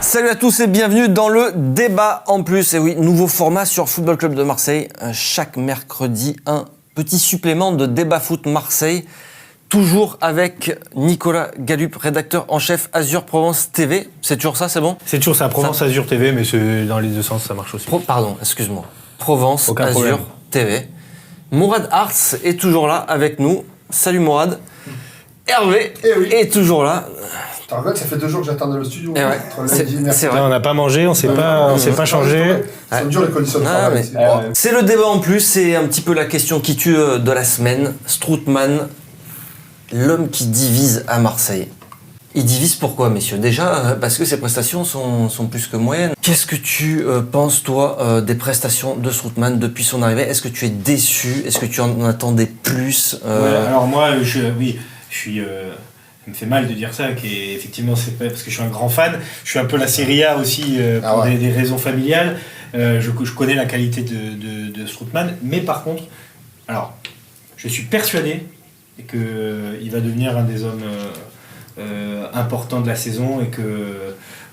Salut à tous et bienvenue dans le débat en plus. Et oui, nouveau format sur Football Club de Marseille. Chaque mercredi, un petit supplément de débat foot Marseille. Toujours avec Nicolas Galup, rédacteur en chef Azur Provence TV. C'est toujours ça, c'est bon ? C'est toujours ça, Provence Azur TV, mais dans les deux sens, ça marche aussi. Pardon, excuse-moi. Provence Aucun Azur problème. TV. Mourad Arts est toujours là avec nous. Salut Mourad. Hervé est toujours là. T'as regardé, ça fait 2 jours que j'attendais le studio. Et ouais, c'est vrai. On n'a pas mangé, on s'est pas changé. C'est dur les conditions de Non, travail. mais, c'est le débat en plus, c'est un petit peu la question qui tue de la semaine. Strootman, l'homme qui divise à Marseille. Il divise pourquoi, messieurs ? Déjà, parce que ses prestations sont plus que moyennes. Qu'est-ce que tu penses, toi, des prestations de Strootman depuis son arrivée ? Est-ce que tu es déçu ? Est-ce que tu en attendais plus ? Alors moi, je suis... ça me fait mal de dire ça, qu'effectivement, c'est pas parce que je suis un grand fan. Je suis un peu la Serie A aussi pour des raisons familiales. Je connais la qualité de Strootman, mais par contre, alors, je suis persuadé qu'il va devenir un des hommes importants de la saison et que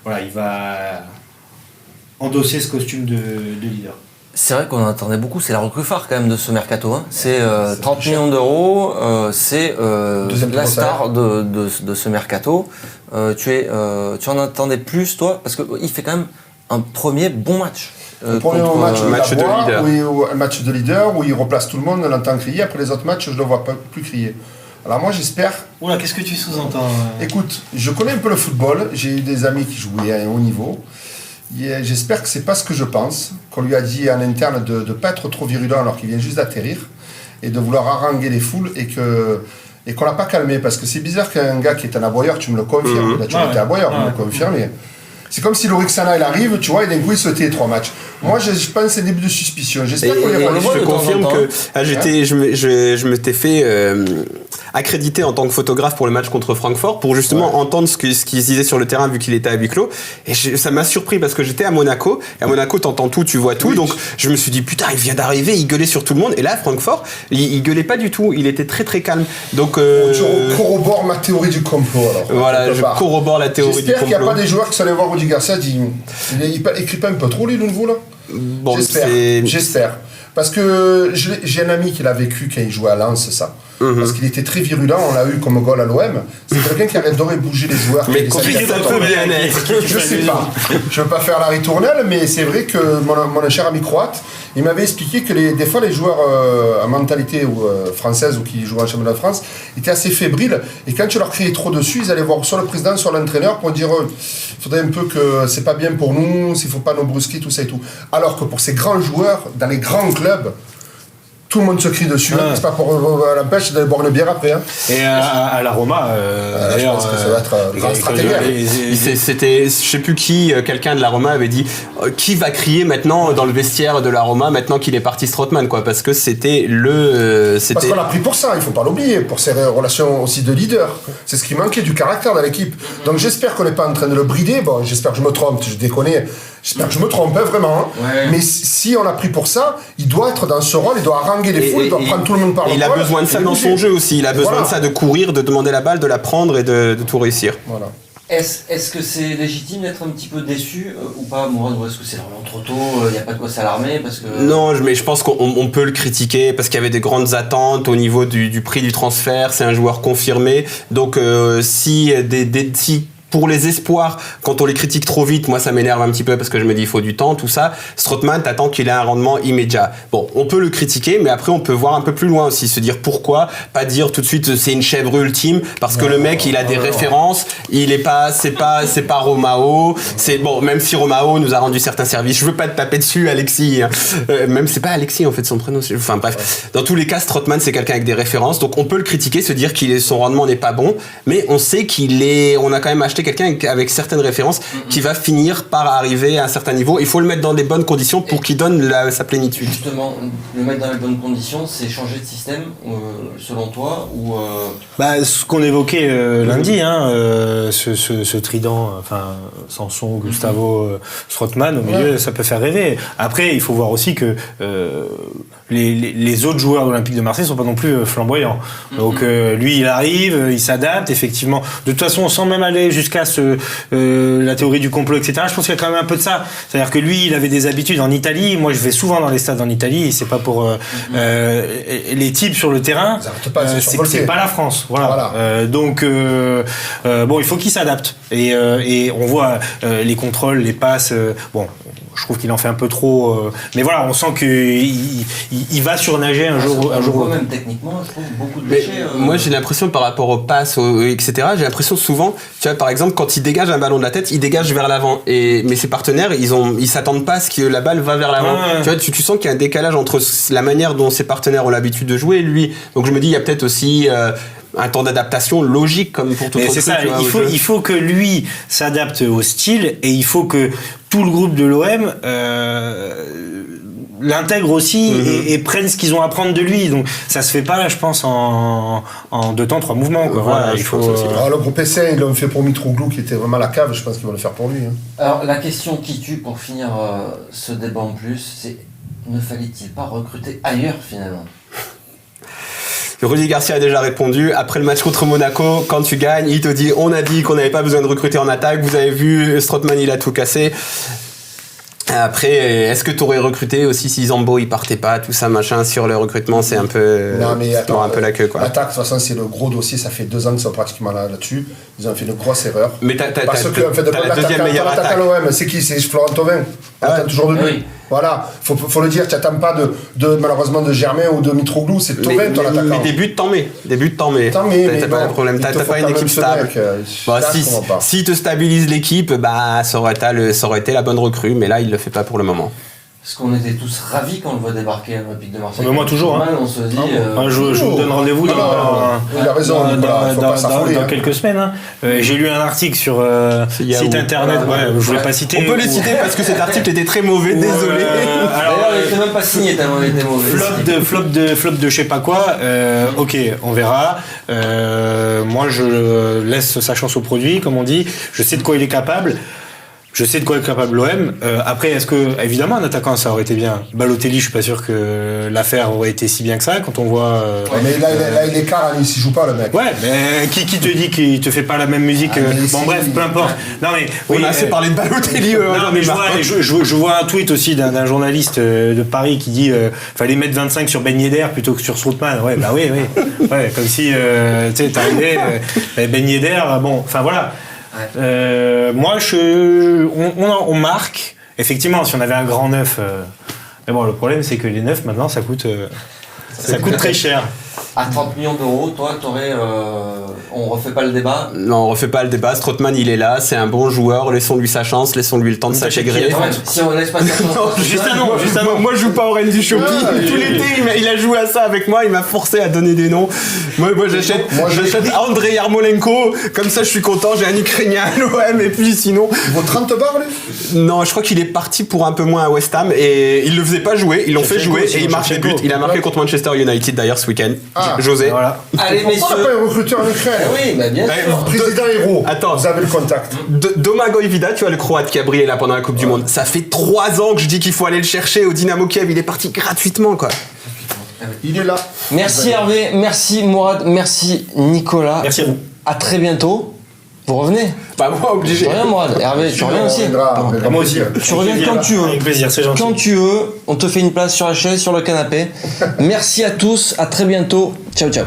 voilà, il va endosser ce costume de leader. C'est vrai qu'on en attendait beaucoup, c'est la recrue phare quand même de ce mercato. Hein. C'est 30 millions d'euros, c'est la star de ce mercato. Tu en attendais plus, toi ? Parce qu'il fait quand même un premier bon match. Premier match de leader où il replace tout le monde, on l'entend crier. Après les autres matchs, je ne le vois pas plus crier. Alors moi j'espère... Oula, qu'est-ce que tu sous-entends ? Écoute, je connais un peu le football, j'ai eu des amis qui jouaient à un haut niveau. J'espère que c'est pas ce que je pense, qu'on lui a dit en interne de ne pas être trop virulent alors qu'il vient juste d'atterrir et de vouloir haranguer les foules et qu'on l'a pas calmé, parce que c'est bizarre qu'un gars qui est un aboyeur, tu me le confirmes, là tu étais aboyeur, vous me le confirmez. C'est comme si Lorixana il arrive, tu vois, et d'un coup il se tait 3 matchs. Moi je pense que c'est le début de suspicion. J'espère qu'on les je te confirme que je m'étais fait accréditer en tant que photographe pour le match contre Francfort pour justement entendre ce qu'il se disait sur le terrain vu qu'il était à huis clos. Et ça m'a surpris parce que j'étais à Monaco. Et à Monaco, t'entends tout, tu vois tout. Oui. Donc je me suis dit putain, il vient d'arriver, il gueulait sur tout le monde. Et là, à Francfort, il gueulait pas du tout. Il était très très calme. Donc tu corrobores ma théorie du complot alors. Voilà, je corrobore la théorie du complot. J'espère qu'il n'y a pas des joueurs qui sont allés voir Rudy Garcia dit il écrit pas un peu trop lui le nouveau là. Bon, j'espère. Parce que j'ai un ami qui l'a vécu quand il jouait à Lens, ça. Parce qu'il était très virulent, on l'a eu comme goal à l'OM. C'est quelqu'un qui adorait bouger les joueurs. Mais ça peut bien être. Je sais pas. Je veux pas faire la ritournelle, mais c'est vrai que mon cher ami croate, il m'avait expliqué que des fois les joueurs à mentalité française ou qui jouent en championnat de France étaient assez fébriles. Et quand tu leur criais trop dessus, ils allaient voir soit le président, soit l'entraîneur pour dire il faudrait un peu que c'est pas bien pour nous, s'il faut pas nous brusquer, tout ça et tout. Alors que pour ces grands joueurs, dans les grands clubs, tout le monde se crie dessus, c'est pas pour l'empêche d'aller boire une bière après. Hein. Et à la Roma, d'ailleurs, je pense que ça va être grand stratégie. C'était, je sais plus qui, quelqu'un de la Roma avait dit qui va crier maintenant dans le vestiaire de la Roma maintenant qu'il est parti Strootman, quoi, parce que c'était Parce qu'on l'a pris pour ça, il faut pas l'oublier, pour ses relations aussi de leader. C'est ce qui manquait, du caractère dans l'équipe. Donc j'espère qu'on n'est pas en train de le brider. Bon, j'espère que je me trompe, je déconne. J'espère que je me trompe, vraiment. Hein. Ouais. Mais si on l'a pris pour ça, il doit être dans ce rôle, il doit haranguer les foules, il doit prendre tout le monde par le col. Il a besoin de ça dans son jeu aussi. Il a besoin de ça, de courir, de demander la balle, de la prendre et de tout réussir. Voilà. Est-ce que c'est légitime d'être un petit peu déçu ou pas, Mourad, ou est-ce que c'est vraiment trop tôt, il n'y a pas de quoi s'alarmer parce que... Non, mais je pense qu'on peut le critiquer parce qu'il y avait des grandes attentes au niveau du prix du transfert. C'est un joueur confirmé. Donc si pour les espoirs, quand on les critique trop vite, moi ça m'énerve un petit peu parce que je me dis il faut du temps, tout ça. Strootman, t'attends qu'il ait un rendement immédiat. Bon, on peut le critiquer, mais après on peut voir un peu plus loin aussi, se dire pourquoi, pas dire tout de suite c'est une chèvre ultime, parce que le mec il a des références, c'est pas Romao, c'est bon, même si Romao nous a rendu certains services, je veux pas te taper dessus, Alexis, hein. Même c'est pas Alexis en fait son prénom, enfin bref. Dans tous les cas, Strootman c'est quelqu'un avec des références, donc on peut le critiquer, se dire son rendement n'est pas bon, mais on sait on a quand même acheté quelqu'un avec certaines références qui va finir par arriver à un certain niveau. Il faut le mettre dans des bonnes conditions pour qu'il donne sa plénitude. Justement, le mettre dans les bonnes conditions, c'est changer de système, selon toi ou ce qu'on évoquait lundi, ce trident, Sanson, Gustavo, Strootman, au milieu, ça peut faire rêver. Après, il faut voir aussi que les autres joueurs de l'Olympique de Marseille sont pas non plus flamboyants. Donc lui il arrive, il s'adapte effectivement. De toute façon sans même aller jusqu'à la théorie du complot etc. Je pense qu'il y a quand même un peu de ça. C'est-à-dire que lui il avait des habitudes en Italie. Moi je vais souvent dans les stades en Italie et c'est pas pour les types sur le terrain. C'est pas la France. Voilà. Donc bon il faut qu'il s'adapte et on voit les contrôles, les passes. Bon. Je trouve qu'il en fait un peu trop, mais voilà, on sent qu'il va surnager un jour. Même techniquement, je trouve beaucoup de déchets. Moi, j'ai l'impression par rapport aux passes, etc. J'ai l'impression souvent, tu vois, par exemple, quand il dégage un ballon de la tête, il dégage vers l'avant. Mais ses partenaires, ils s'attendent pas à ce que la balle va vers l'avant. Tu vois, tu sens qu'il y a un décalage entre la manière dont ses partenaires ont l'habitude de jouer et lui. Donc je me dis, il y a peut-être aussi un temps d'adaptation logique comme pour tout le monde. C'est ça, il faut que lui s'adapte au style et il faut que tout le groupe de l'OM l'intègre aussi et prenne ce qu'ils ont à prendre de lui. Donc ça se fait pas, je pense, en 2 temps, 3 mouvements. Quoi. Voilà, il faut. Alors, le groupe essai, ils l'ont fait pour Mitroglou qui était vraiment la cave. Je pense qu'ils vont le faire pour lui. Alors la question qui tue pour finir ce débat en plus, c'est ne fallait-il pas recruter ailleurs finalement? Rudy Garcia a déjà répondu. Après le match contre Monaco, quand tu gagnes, il te dit on a dit qu'on n'avait pas besoin de recruter en attaque. Vous avez vu, Strootman il a tout cassé. Après, est-ce que tu aurais recruté aussi si Zambo il partait pas, tout ça machin sur le recrutement, c'est un peu, non, mais attends, un peu la queue quoi. L'attaque, de toute façon, c'est le gros dossier. Ça fait 2 ans qu'ils sont pratiquement là-dessus. Ils ont fait une grosse erreur. Mais parce que en fait, la deuxième meilleure attaque à l'OM, c'est qui? C'est Florent Thauvin. On attend toujours de lui. Oui. Voilà, faut le dire. Tu n'attends pas malheureusement de Germain ou de Mitroglou. C'est Thauvin ton attaquant. Mais début de t'en mets. T'as pas de problème. T'as pas une équipe stable. Si te stabilise l'équipe, ça aurait été la bonne recrue. Mais là, il le fait pas pour le moment. Parce qu'on était tous ravis quand on le voit débarquer à l'Olympique de Marseille. Mais moi toujours. On se dit. Je vous donne rendez-vous dans quelques semaines. J'ai lu un article sur site internet. Je voulais pas citer. On peut les citer parce que cet article était très mauvais. Désolé. Alors, il était même pas signé tellement il était mauvais. Flop de je sais pas quoi. Ok, on verra. Moi, je laisse sa chance au produit, comme on dit. Je sais de quoi il est capable. Je sais de quoi est capable l'OM. Après, est-ce que, évidemment, un attaquant, ça aurait été bien. Balotelli, je suis pas sûr que l'affaire aurait été si bien que ça quand on voit. Mais là, il est car, il s'y joue pas, le mec. Ouais, mais qui te dit qu'il te fait pas la même musique bref, peu importe. Non mais on a assez parlé de Balotelli. Non mais je vois un tweet aussi d'un journaliste de Paris qui dit fallait mettre 25 sur Ben Yedder plutôt que sur Strootman. Ouais, bah oui. Ouais, comme si tu sais, t'arrivais Ben Yedder. Bon, enfin voilà. Moi, on marque. Effectivement, si on avait un grand neuf. Mais bon, le problème, c'est que les neufs, maintenant, ça coûte très cher. À 30 millions d'euros, toi, t'aurais. On refait pas le débat? Non, on refait pas le débat. Strootman, il est là, c'est un bon joueur. Laissons-lui sa chance, laissons-lui le temps de s'intégrer. Si on laisse pas sa chance. Juste un nom. Moi, je joue pas au Rennes du Shopping. Tout l'été, il a joué à ça avec moi. Il m'a forcé à donner des noms. Moi, j'achète Andrei Yarmolenko. Comme ça, je suis content. J'ai un Ukrainien à l'OM. Et puis, sinon. Il vaut 30 bars, lui? Non, je crois qu'il est parti pour un peu moins à West Ham. Et il le faisait pas jouer. Ils l'ont fait jouer. Et il marque des buts. Il a marqué contre Manchester United d'ailleurs ce week-end. José. Voilà. Allez, messieurs. Pourquoi on n'a pas un recruteur en Ukraine? Oui, bah bien sûr. Président Héros. Attends. Vous avez le contact. Domagoj Vida, tu vois, le Croate qui a brillé là pendant la Coupe du Monde. Ça fait 3 ans que je dis qu'il faut aller le chercher au Dynamo Kiev. Il est parti gratuitement, quoi. Il est là. Merci Hervé, merci Mourad, merci Nicolas. Merci à vous. À très bientôt. Vous revenez? Bah moi obligé. Tu reviens Mourad. Hervé, tu reviens aussi? Moi aussi. Tu reviens quand tu veux. Avec plaisir, c'est gentil. Quand tu veux, on te fait une place sur la chaise, sur le canapé. Merci à tous, à très bientôt. Ciao ciao.